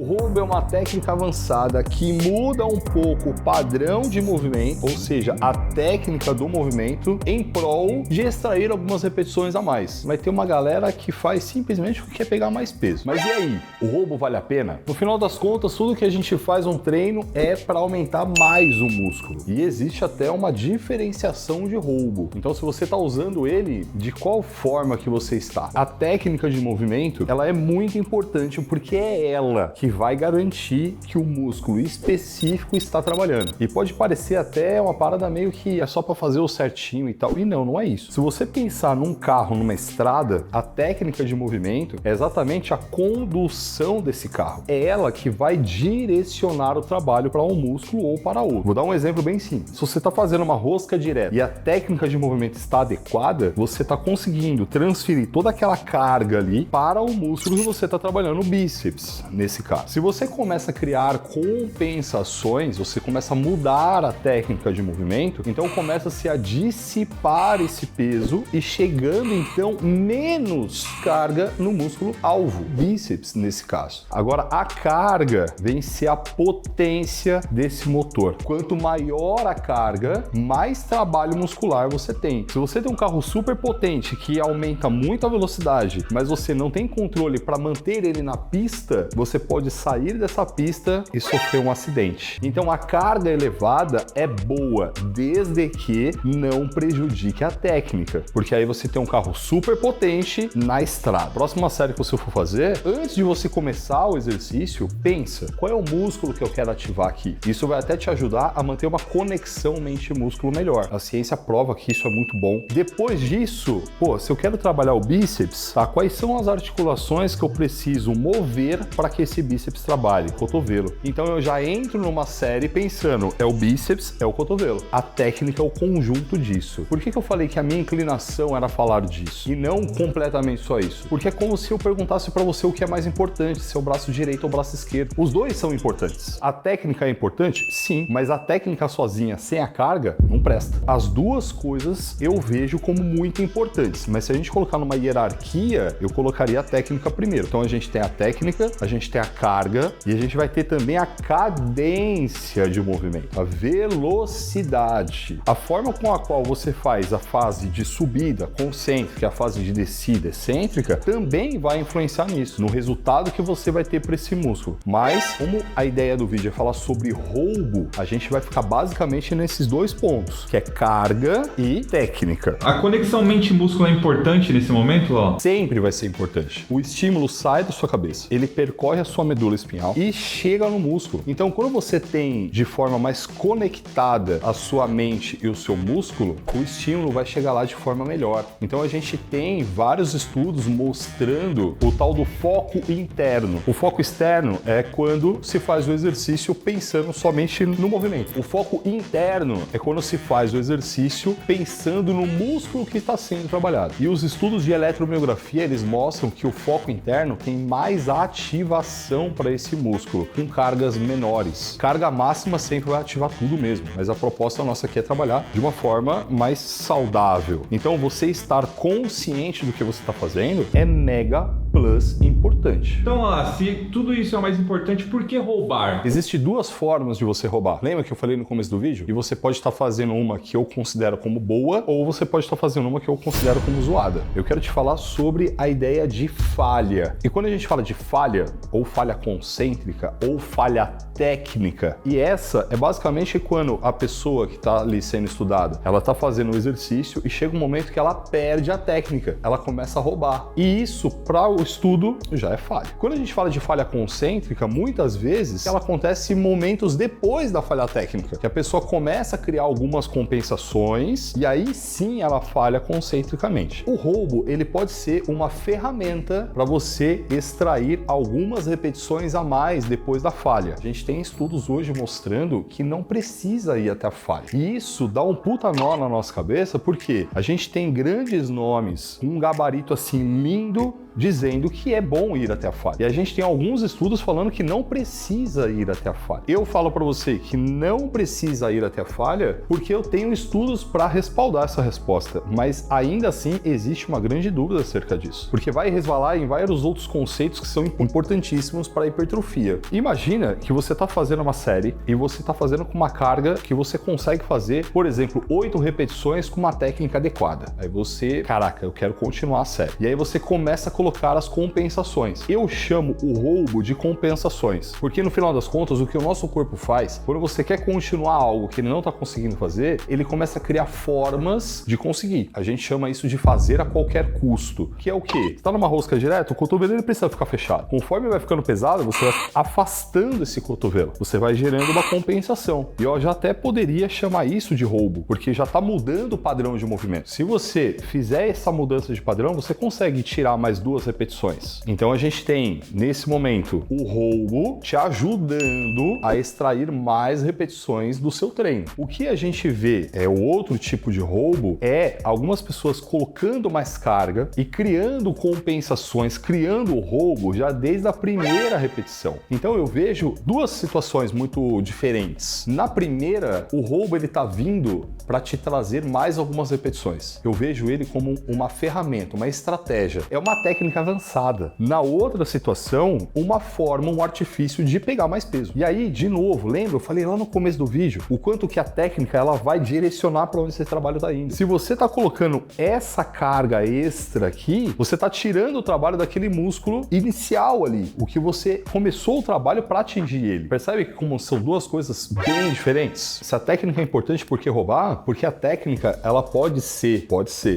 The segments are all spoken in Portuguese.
O roubo é uma técnica avançada que muda um pouco o padrão de movimento, ou seja, a técnica do movimento, em prol de extrair algumas repetições a mais. Vai ter uma galera que faz simplesmente porque quer pegar mais peso. Mas e aí? O roubo vale a pena? No final das contas, tudo que a gente faz um treino é para aumentar mais o músculo. E existe até uma diferenciação de roubo. Então, se você está usando ele, de qual forma que você está? A técnica de movimento, ela é muito importante porque é ela que vai garantir que o músculo específico está trabalhando. E pode parecer até uma parada meio que é só para fazer o certinho e tal. E não é isso. Se você pensar num carro, numa estrada, a técnica de movimento é exatamente a condução desse carro. É ela que vai direcionar o trabalho para um músculo ou para outro. Vou dar um exemplo bem simples. Se você está fazendo uma rosca direta e a técnica de movimento está adequada, você está conseguindo transferir toda aquela carga ali para o músculo que você está trabalhando, o bíceps, nesse caso. Se você começa a criar compensações, você começa a mudar a técnica de movimento, então começa-se a dissipar esse peso e chegando então menos carga no músculo alvo, bíceps nesse caso. Agora a carga vem ser a potência desse motor. Quanto maior a carga, mais trabalho muscular você tem. Se você tem um carro super potente que aumenta muito a velocidade, mas você não tem controle para manter ele na pista, você pode sair dessa pista e sofrer um acidente. Então a carga elevada é boa, desde que não prejudique a técnica, porque aí você tem um carro super potente na estrada. Próxima série que você for fazer, antes de você começar o exercício, pensa, qual é o músculo que eu quero ativar aqui? Isso vai até te ajudar a manter uma conexão mente-músculo melhor. A ciência prova que isso é muito bom. Depois disso, se eu quero trabalhar o bíceps, tá? Quais são as articulações que eu preciso mover para que esse bíceps trabalhe? Cotovelo. Então eu já entro numa série pensando, é o bíceps, é o cotovelo. A técnica é o conjunto disso. Por que eu falei que a minha inclinação era falar disso? E não completamente só isso? Porque é como se eu perguntasse para você o que é mais importante, se é o braço direito ou o braço esquerdo. Os dois são importantes. A técnica é importante? Sim, mas a técnica sozinha, sem a carga, não presta. As duas coisas eu vejo como muito importantes, mas se a gente colocar numa hierarquia, eu colocaria a técnica primeiro. Então a gente tem a técnica, a gente tem a carga e a gente vai ter também a cadência de movimento, a velocidade. A forma com a qual você faz a fase de subida concêntrica e a fase de descida excêntrica também vai influenciar nisso, no resultado que você vai ter para esse músculo. Mas, como a ideia do vídeo é falar sobre roubo, a gente vai ficar basicamente nesses dois pontos, que é carga e técnica. A conexão mente-músculo é importante nesse momento, ó? Sempre vai ser importante. O estímulo sai da sua cabeça, ele percorre a sua medula espinhal e chega no músculo. Então, quando você tem de forma mais conectada a sua mente e o seu músculo, o estímulo vai chegar lá de forma melhor. Então, a gente tem vários estudos mostrando o tal do foco interno. O foco externo é quando se faz o exercício pensando somente no movimento. O foco interno é quando se faz o exercício pensando no músculo que está sendo trabalhado. E os estudos de eletromiografia, eles mostram que o foco interno tem mais ativação para esse músculo, com cargas menores. Carga máxima sempre vai ativar tudo mesmo, mas a proposta nossa aqui é trabalhar de uma forma mais saudável. Então, você estar consciente do que você está fazendo é mega plus importante. Então, se tudo isso é o mais importante, por que roubar? Existem duas formas de você roubar. Lembra que eu falei no começo do vídeo? E você pode estar fazendo uma que eu considero como boa, ou você pode estar fazendo uma que eu considero como zoada. Eu quero te falar sobre a ideia de falha. E quando a gente fala de falha, ou falha concêntrica, ou falha técnica, e essa é basicamente quando a pessoa que está ali sendo estudada, ela está fazendo o exercício e chega um momento que ela perde a técnica, ela começa a roubar. E isso, para o estudo, já é falha. Quando a gente fala de falha concêntrica, muitas vezes ela acontece momentos depois da falha técnica, que a pessoa começa a criar algumas compensações e aí sim ela falha concentricamente. O roubo, ele pode ser uma ferramenta para você extrair algumas repetições a mais depois da falha. A gente tem estudos hoje mostrando que não precisa ir até a falha. E isso dá um puta nó na nossa cabeça, porque a gente tem grandes nomes, um gabarito assim lindo, dizendo que é bom ir até a falha. E a gente tem alguns estudos falando que não precisa ir até a falha. Eu falo para você que não precisa ir até a falha porque eu tenho estudos para respaldar essa resposta, mas ainda assim existe uma grande dúvida acerca disso, porque vai resvalar em vários outros conceitos que são importantíssimos para a hipertrofia. Imagina que você está fazendo uma série e você está fazendo com uma carga que você consegue fazer, por exemplo, 8 repetições com uma técnica adequada. Aí você, caraca, eu quero continuar a série. E aí você começa a colocar as compensações. Eu chamo o roubo de compensações, porque no final das contas, o que o nosso corpo faz, quando você quer continuar algo que ele não está conseguindo fazer, ele começa a criar formas de conseguir. A gente chama isso de fazer a qualquer custo, que é o quê? Você está numa rosca direta, o cotovelo ele precisa ficar fechado. Conforme vai ficando pesado, você vai afastando esse cotovelo. Você vai gerando uma compensação. E eu já até poderia chamar isso de roubo, porque já está mudando o padrão de movimento. Se você fizer essa mudança de padrão, você consegue tirar mais 2 repetições. Então a gente tem, nesse momento, o roubo te ajudando a extrair mais repetições do seu treino. O que a gente vê é o outro tipo de roubo, é algumas pessoas colocando mais carga e criando compensações, criando o roubo já desde a primeira repetição. Então eu vejo 2 situações muito diferentes. Na primeira, o roubo ele tá vindo para te trazer mais algumas repetições. Eu vejo ele como uma ferramenta, uma estratégia. É uma técnica avançada. Na outra situação, uma forma, um artifício de pegar mais peso. E aí, de novo, lembra? Eu falei lá no começo do vídeo o quanto que a técnica ela vai direcionar para onde esse trabalho está indo. Se você está colocando essa carga extra aqui, você está tirando o trabalho daquele músculo inicial ali, o que você começou o trabalho para atingir ele. Percebe como são 2 coisas bem diferentes? Essa técnica é importante porque roubar, porque a técnica ela pode ser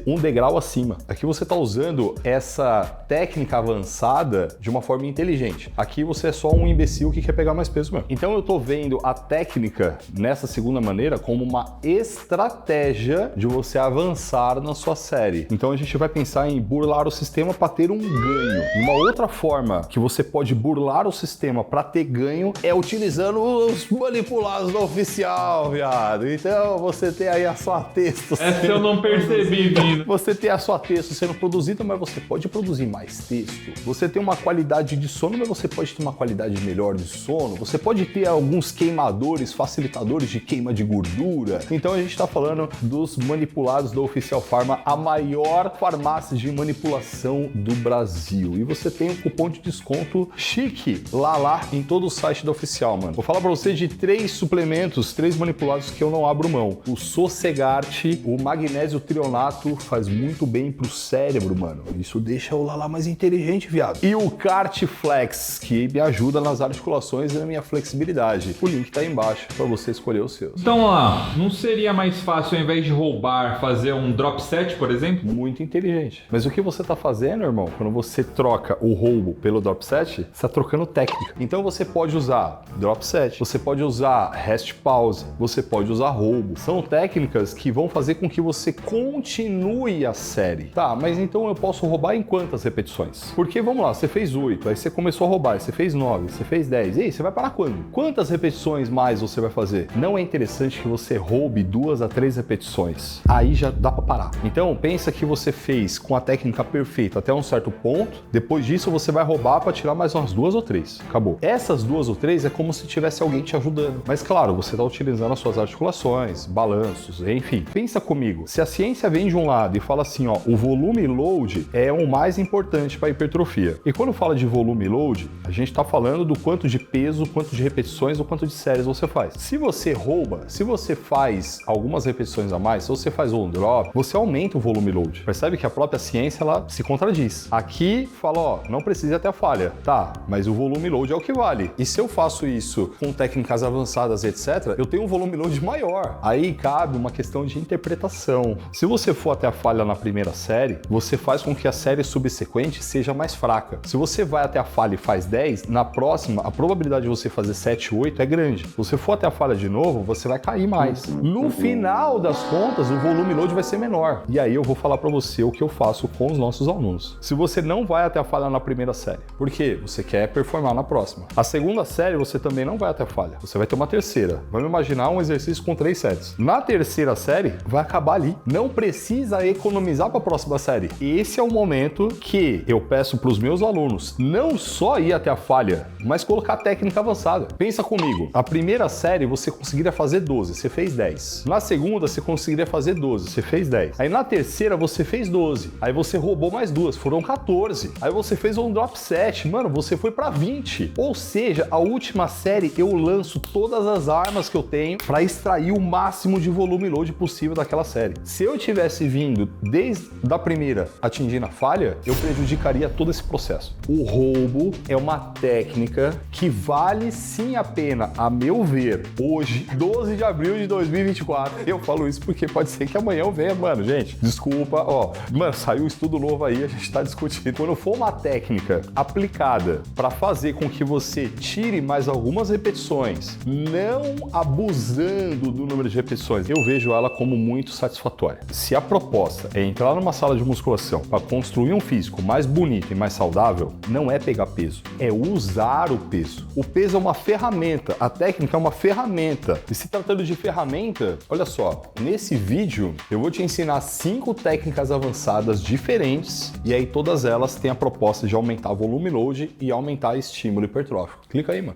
um degrau acima. Aqui você está usando essa técnica avançada de uma forma inteligente. Aqui você é só um imbecil que quer pegar mais peso mesmo. Então eu estou vendo a técnica nessa segunda maneira como uma estratégia de você avançar na sua série. Então a gente vai pensar em burlar o sistema para ter um ganho. Uma outra forma que você pode burlar o sistema para ter ganho é utilizando os manipulados do oficial, viado. Então você tem aí a sua texto. Essa eu não percebi vindo. Você tem a sua texto sendo produzida, mas você pode produzir mais texto. Você tem uma qualidade de sono, mas você pode ter uma qualidade melhor de sono. Você pode ter alguns queimadores, facilitadores de queima de gordura. Então a gente está falando dos manipulados da Oficial Pharma, a maior farmácia de manipulação do Brasil. E você tem um cupom de desconto chique lá em todo o site da Oficial, mano. Vou falar pra você de 3 suplementos, 3 manipulados que eu não abro mão. O Sossegarte, o magnésio trionato faz muito bem pro cérebro, mano. Isso deixa o Lala mais inteligente, viado. E o Cartiflex, que me ajuda nas articulações e na minha flexibilidade. O link tá aí embaixo pra você escolher os seus. Então, ó, não seria mais fácil, ao invés de roubar, fazer um drop set, por exemplo? Muito inteligente. Mas o que você tá fazendo, irmão, quando você troca o roubo pelo drop set, você tá trocando técnica. Então você pode usar drop set, você pode usar rest pause, você pode usar roubo. São técnicas que vão fazer com que você continue a série. Tá, mas então eu posso roubar em quantas repetições? Porque, vamos lá, você fez 8, aí você começou a roubar, aí você fez 9, você fez 10. E aí, você vai parar quando? Quantas repetições mais você vai fazer? Não é interessante que você roube 2 a 3 repetições. Aí já dá pra parar. Então, pensa que você fez com a técnica perfeita até um certo ponto, depois disso você vai roubar para tirar mais umas 2 ou 3. Acabou. Essas 2 ou 3 é como se tivesse alguém te ajudando. Mas claro, você está utilizando as suas articulações, balanços, enfim. Pensa comigo, se a ciência vem de um lado e fala assim, ó, o volume load é o mais importante para hipertrofia. E quando fala de volume load, a gente está falando do quanto de peso, quanto de repetições ou quanto de séries você faz. Se você rouba, se você faz algumas repetições a mais, se você faz um drop, você aumenta o volume load. Percebe que a própria ciência ela se contradiz. Aqui fala, ó, não precisa ir até a falha. Tá, mas o volume load é o que vale. E se eu faço isso com técnicas avançadas, etc., eu tenho um volume load maior. Aí cabe uma questão de interpretação. Se você for até a falha na primeira série, você faz com que a série subsequente seja mais fraca. Se você vai até a falha e faz 10, na próxima, a probabilidade de você fazer 7, 8 é grande. Se você for até a falha de novo, você vai cair mais. No final das contas, o volume load vai ser menor. E aí eu vou falar pra você o que eu faço com os nossos alunos. Se você não vai até a falha na primeira série, por quê? Você quer performar na próxima. A segunda série, você também não vai até a falha. Você vai ter uma terceira. Vamos imaginar um exercício com 3 sets. Na terceira série, vai acabar ali. Não precisa economizar para a próxima série. Esse é o momento que eu peço para os meus alunos não só ir até a falha, mas colocar técnica avançada. Pensa comigo, a primeira série você conseguiria fazer 12, você fez 10. Na segunda você conseguiria fazer 12, você fez 10. Aí na terceira você fez 12, aí você roubou mais duas, foram 14. Aí você fez um drop set, mano, você foi para 20. Ou seja, a última série eu lanço todas as armas que eu tenho para extrair o máximo de volume load possível daquela série. Se eu tivesse vindo desde a primeira atingindo a falha, eu prejudicaria todo esse processo. O roubo é uma técnica que vale sim a pena, a meu ver, hoje, 12 de abril de 2024. Eu falo isso porque pode ser que amanhã eu venha, mano, gente, desculpa, ó, mano, saiu um estudo novo aí, a gente tá discutindo. Quando for uma técnica aplicada para fazer com que você tire mais algumas repetições, não abusando do número de repetições, eu vejo ela como muito satisfatória. Se a proposta é entrar numa sala de musculação para construir um físico mais bonito e mais saudável, não é pegar peso, é usar o peso. O peso é uma ferramenta, a técnica é uma ferramenta. E se tratando de ferramenta, olha só, nesse vídeo eu vou te ensinar 5 técnicas avançadas diferentes e aí todas elas têm a proposta de aumentar volume load e aumentar estímulo hipertrófico. Clica aí, mano.